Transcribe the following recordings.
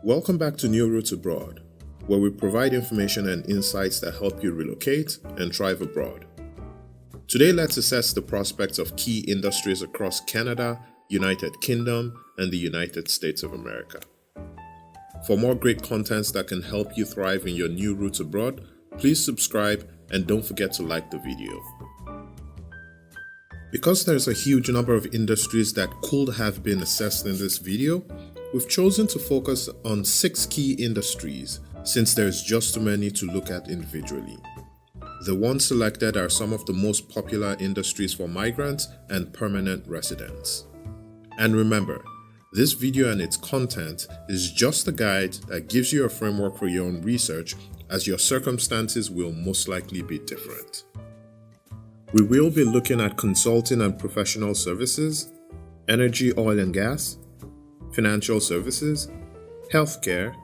Welcome back to New Roots Abroad, where we provide information and insights that help you relocate and thrive abroad. Today, let's assess the prospects of key industries across Canada, United Kingdom, and the United States of America. For more great contents that can help you thrive in your new roots abroad, please subscribe and don't forget to like the video. Because there's a huge number of industries that could have been assessed in this video, we've chosen to focus on 6 key industries since there's just too many to look at individually. The ones selected are some of the most popular industries for migrants and permanent residents. And remember, this video and its content is just a guide that gives you a framework for your own research, as your circumstances will most likely be different. We will be looking at consulting and professional services, energy, oil and gas, financial services, healthcare,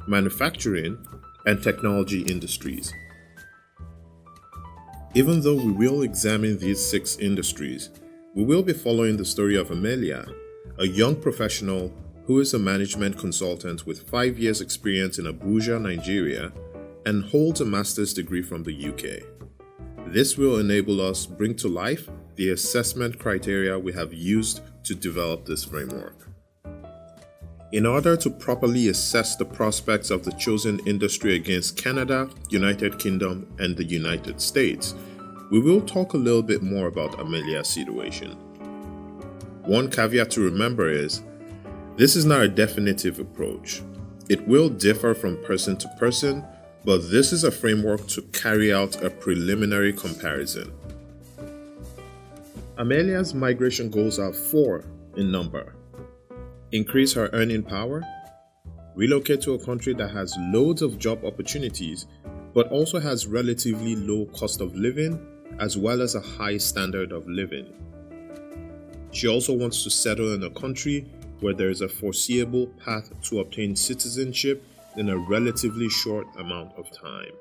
manufacturing, and technology industries. Even though we will examine these 6 industries, we will be following the story of Amelia, a young professional who is a management consultant with 5 years experience in Abuja, Nigeria, and holds a master's degree from the UK. This will enable us bring to life the assessment criteria we have used to develop this framework. In order to properly assess the prospects of the chosen industry against Canada, United Kingdom, and the United States, we will talk a little bit more about Amelia's situation. One caveat to remember is, this is not a definitive approach. It will differ from person to person, but this is a framework to carry out a preliminary comparison. Amelia's migration goals are 4 in number. Increase her earning power, relocate to a country that has loads of job opportunities but also has relatively low cost of living as well as a high standard of living. She also wants to settle in a country where there is a foreseeable path to obtain citizenship in a relatively short amount of time.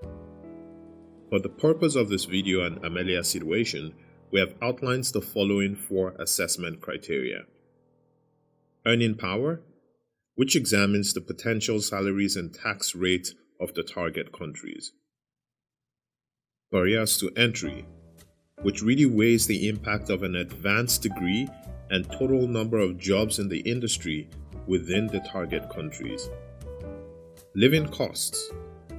For the purpose of this video and Amelia's situation, we have outlined the following 4 assessment criteria. Earning power, which examines the potential salaries and tax rate of the target countries. Barriers to entry, which really weighs the impact of an advanced degree and total number of jobs in the industry within the target countries. Living costs,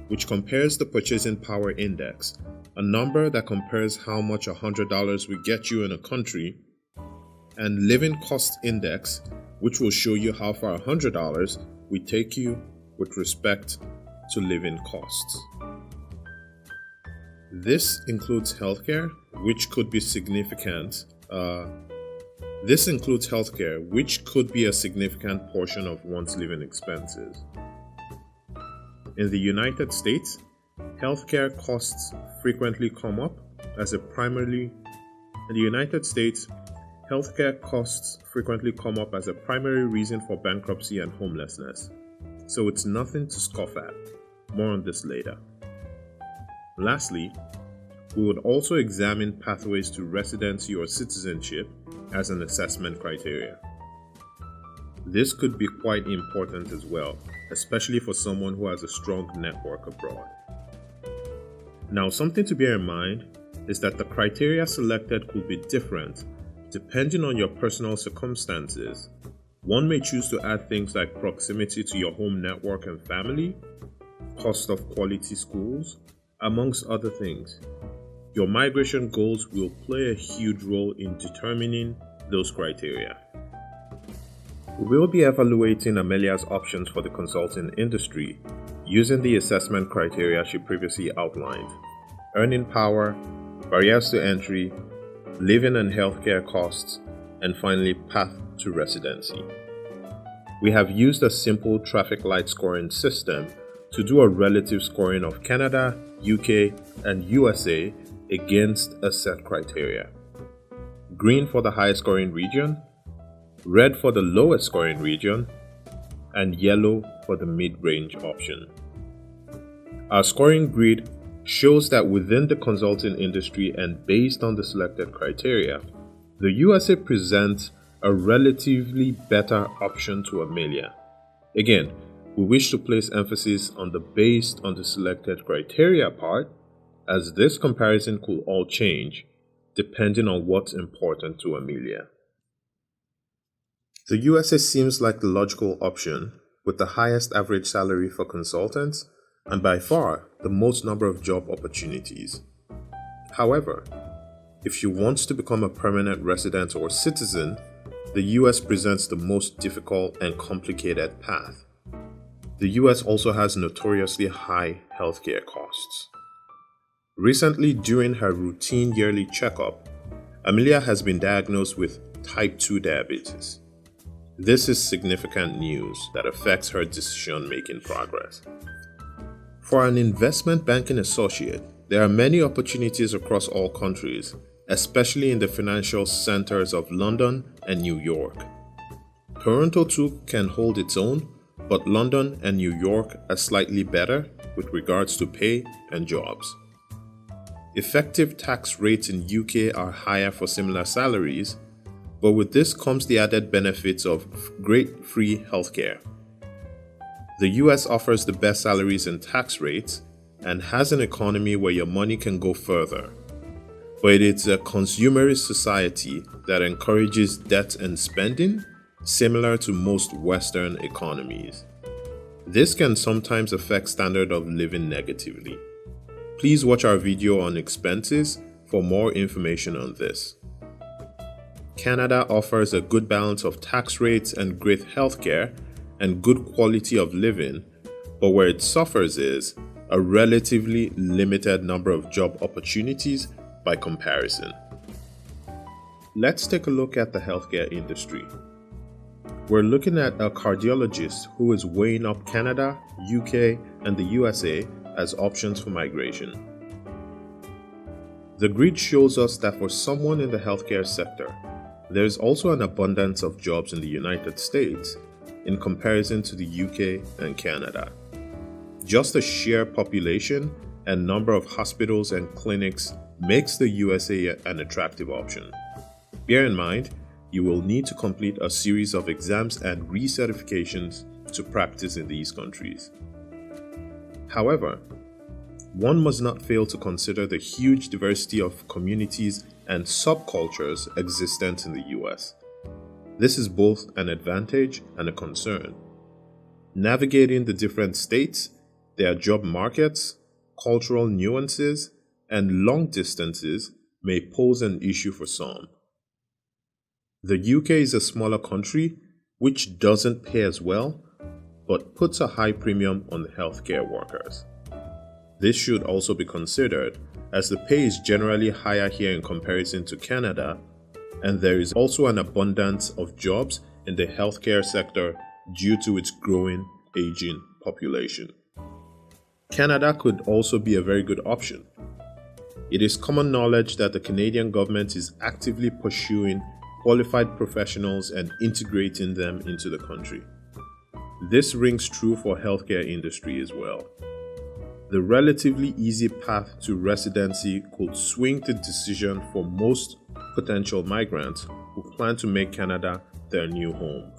which compares the purchasing power index, a number that compares how much $100 will get you in a country, and living cost index, which will show you how far $100 will take you with respect to living costs. This includes healthcare, which could be significant. This includes healthcare, which could be a significant portion of one's living expenses. In the United States, healthcare costs frequently come up as a primary reason for bankruptcy and homelessness, so it's nothing to scoff at. More on this later. Lastly, we would also examine pathways to residency or citizenship as an assessment criteria. This could be quite important as well, especially for someone who has a strong network abroad. Now, something to bear in mind is that the criteria selected could be different depending on your personal circumstances. One may choose to add things like proximity to your home network and family, cost of quality schools, amongst other things. Your migration goals will play a huge role in determining those criteria. We will be evaluating Amelia's options for the consulting industry using the assessment criteria she previously outlined: earning power, barriers to entry, living and healthcare costs, and finally path to residency. We have used a simple traffic light scoring system to do a relative scoring of Canada, UK, and USA against a set criteria. Green for the highest scoring region, red for the lowest scoring region, and yellow for the mid-range option. Our scoring grid shows that within the consulting industry and based on the selected criteria, the USA presents a relatively better option to Amelia. Again, We wish to place emphasis on the based on the selected criteria part, as this comparison could all change depending on what's important to Amelia. The USA seems like the logical option, with the highest average salary for consultants and by far the most number of job opportunities. However, if she wants to become a permanent resident or citizen, the US presents the most difficult and complicated path. The US also has notoriously high healthcare costs. Recently, during her routine yearly checkup, Amelia has been diagnosed with type 2 diabetes. This is significant news that affects her decision-making progress. For an investment banking associate, there are many opportunities across all countries, especially in the financial centers of London and New York. Toronto too can hold its own, but London and New York are slightly better with regards to pay and jobs. Effective tax rates in UK are higher for similar salaries, but with this comes the added benefits of great free healthcare. The US offers the best salaries and tax rates and has an economy where your money can go further. But it's a consumerist society that encourages debt and spending, similar to most Western economies. This can sometimes affect standard of living negatively. Please watch our video on expenses for more information on this. Canada offers a good balance of tax rates and great healthcare and good quality of living, but where it suffers is a relatively limited number of job opportunities by comparison. Let's take a look at the healthcare industry. We're looking at a cardiologist who is weighing up Canada, UK, and the USA as options for migration. The grid shows us that for someone in the healthcare sector, there is also an abundance of jobs in the United States in comparison to the UK and Canada. Just the sheer population and number of hospitals and clinics makes the USA an attractive option. Bear in mind, you will need to complete a series of exams and recertifications to practice in these countries. However, one must not fail to consider the huge diversity of communities and subcultures existent in the US. This is both an advantage and a concern. Navigating the different states, their job markets, cultural nuances, and long distances may pose an issue for some. The UK is a smaller country which doesn't pay as well, but puts a high premium on the healthcare workers. This should also be considered, as the pay is generally higher here in comparison to Canada, and there is also an abundance of jobs in the healthcare sector due to its growing, aging population. Canada could also be a very good option. It is common knowledge that the Canadian government is actively pursuing qualified professionals and integrating them into the country. This rings true for healthcare industry as well. The relatively easy path to residency could swing the decision for most potential migrants who plan to make Canada their new home.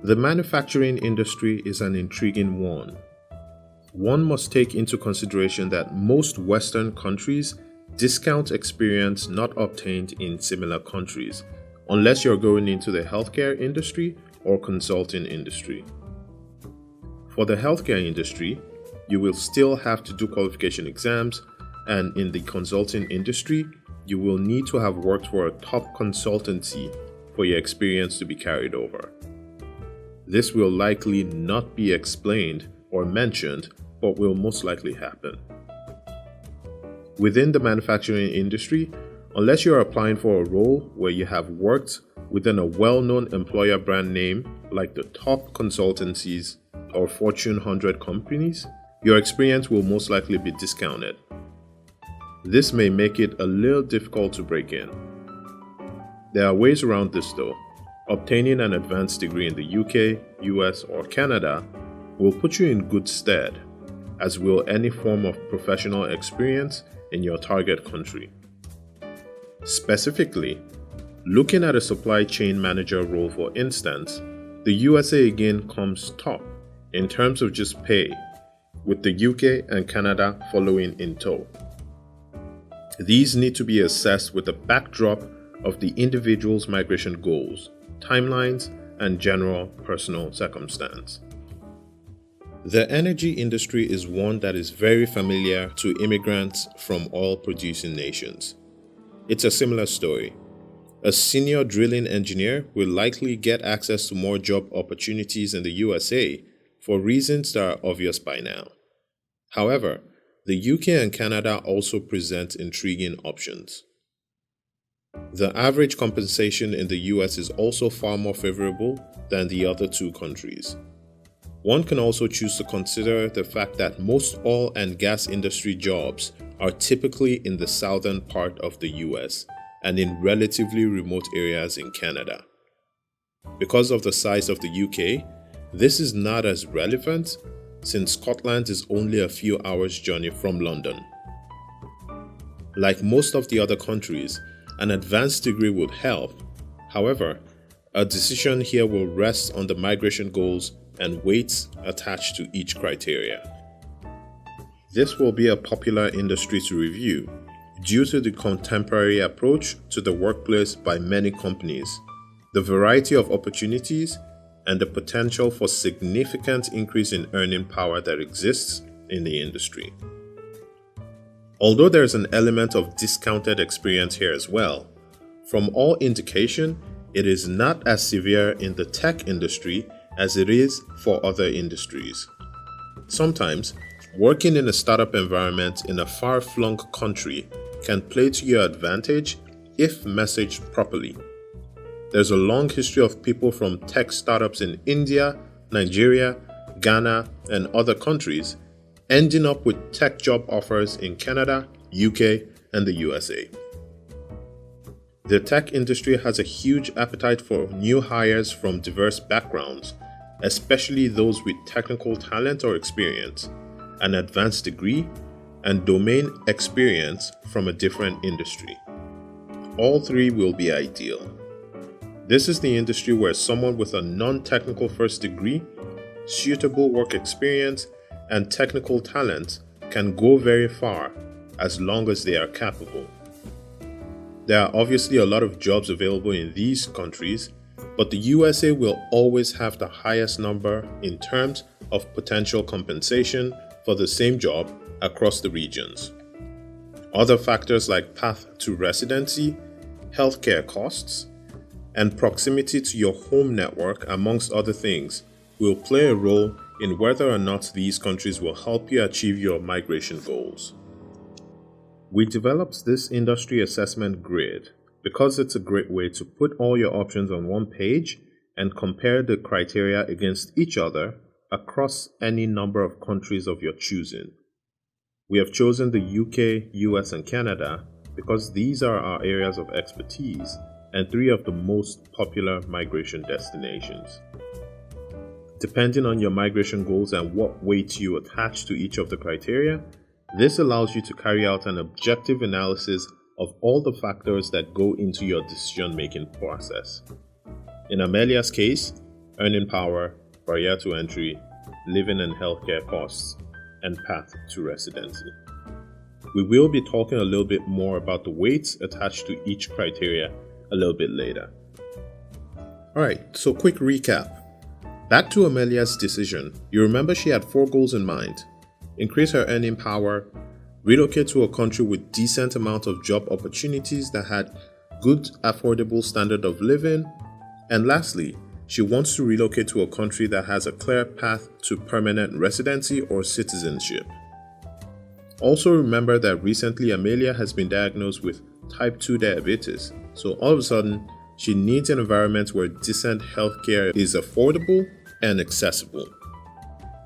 The manufacturing industry is an intriguing one. One must take into consideration that most Western countries discount experience not obtained in similar countries, unless you're going into the healthcare industry or consulting industry. For the healthcare industry, you will still have to do qualification exams, and in the consulting industry, you will need to have worked for a top consultancy for your experience to be carried over. This will likely not be explained or mentioned, but will most likely happen. Within the manufacturing industry, unless you are applying for a role where you have worked within a well-known employer brand name like the top consultancies or Fortune 100 companies, your experience will most likely be discounted. This may make it a little difficult to break in. There are ways around this though. Obtaining an advanced degree in the UK, US, or Canada will put you in good stead, as will any form of professional experience in your target country. Specifically, looking at a supply chain manager role for instance, The USA again comes top in terms of just pay, with the UK and Canada following in tow. These need to be assessed with the backdrop of the individual's migration goals, timelines, and general personal circumstance. The energy industry is one that is very familiar to immigrants from oil-producing nations. It's a similar story. A senior drilling engineer will likely get access to more job opportunities in the USA for reasons that are obvious by now. However, the UK and Canada also present intriguing options. The average compensation in the US is also far more favorable than the other two countries. One can also choose to consider the fact that most oil and gas industry jobs are typically in the southern part of the US and in relatively remote areas in Canada. Because of the size of the UK, this is not as relevant since Scotland is only a few hours' journey from London. Like most of the other countries, an advanced degree would help. However, a decision here will rest on the migration goals and weights attached to each criteria. This will be a popular industry to review due to the contemporary approach to the workplace by many companies, the variety of opportunities, and the potential for significant increase in earning power that exists in the industry. Although there is an element of discounted experience here as well, from all indication, it is not as severe in the tech industry as it is for other industries. Sometimes, working in a startup environment in a far-flung country can play to your advantage if messaged properly. There's a long history of people from tech startups in India, Nigeria, Ghana, and other countries ending up with tech job offers in Canada, UK, and the USA. The tech industry has a huge appetite for new hires from diverse backgrounds, especially those with technical talent or experience, an advanced degree, and domain experience from a different industry. All three will be ideal. This is the industry where someone with a non-technical first degree, suitable work experience, and technical talent can go very far as long as they are capable. There are obviously a lot of jobs available in these countries, but the USA will always have the highest number in terms of potential compensation for the same job across the regions. Other factors like path to residency, healthcare costs, and proximity to your home network, amongst other things, will play a role in whether or not these countries will help you achieve your migration goals. We developed this industry assessment grid because it's a great way to put all your options on one page and compare the criteria against each other across any number of countries of your choosing. We have chosen the UK, US, and Canada because these are our areas of expertise and three of the most popular migration destinations. Depending on your migration goals and what weight you attach to each of the criteria, this allows you to carry out an objective analysis of all the factors that go into your decision-making process. In Amelia's case, earning power, barrier to entry, living and healthcare costs, and path to residency. We will be talking a little bit more about the weights attached to each criteria a little bit later. Alright, so quick recap. Back to Amelia's decision, you remember she had 4 goals in mind. Increase her earning power, relocate to a country with decent amount of job opportunities that had good affordable standard of living, and lastly, she wants to relocate to a country that has a clear path to permanent residency or citizenship. Also remember that recently Amelia has been diagnosed with type 2 diabetes, so all of a sudden she needs an environment where decent healthcare is affordable and accessible.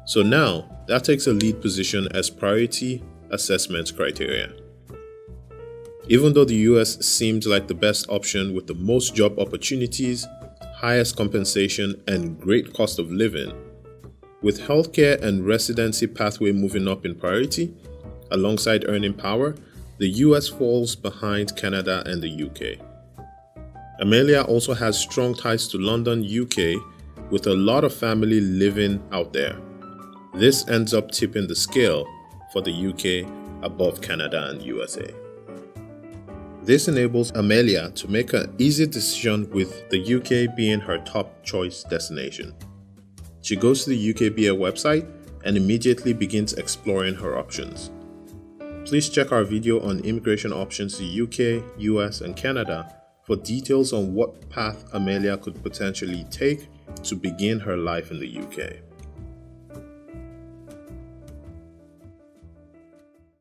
So now that takes a lead position as priority assessment criteria. Even though the US seemed like the best option with the most job opportunities, highest compensation, and great cost of living, with healthcare and residency pathway moving up in priority, alongside earning power, the US falls behind Canada and the UK. Amelia also has strong ties to London, UK, with a lot of family living out there. This ends up tipping the scale for the UK above Canada and USA. This enables Amelia to make an easy decision with the UK being her top choice destination. She goes to the UKBA website and immediately begins exploring her options. Please check our video on immigration options to UK, US, and Canada for details on what path Amelia could potentially take to begin her life in the UK.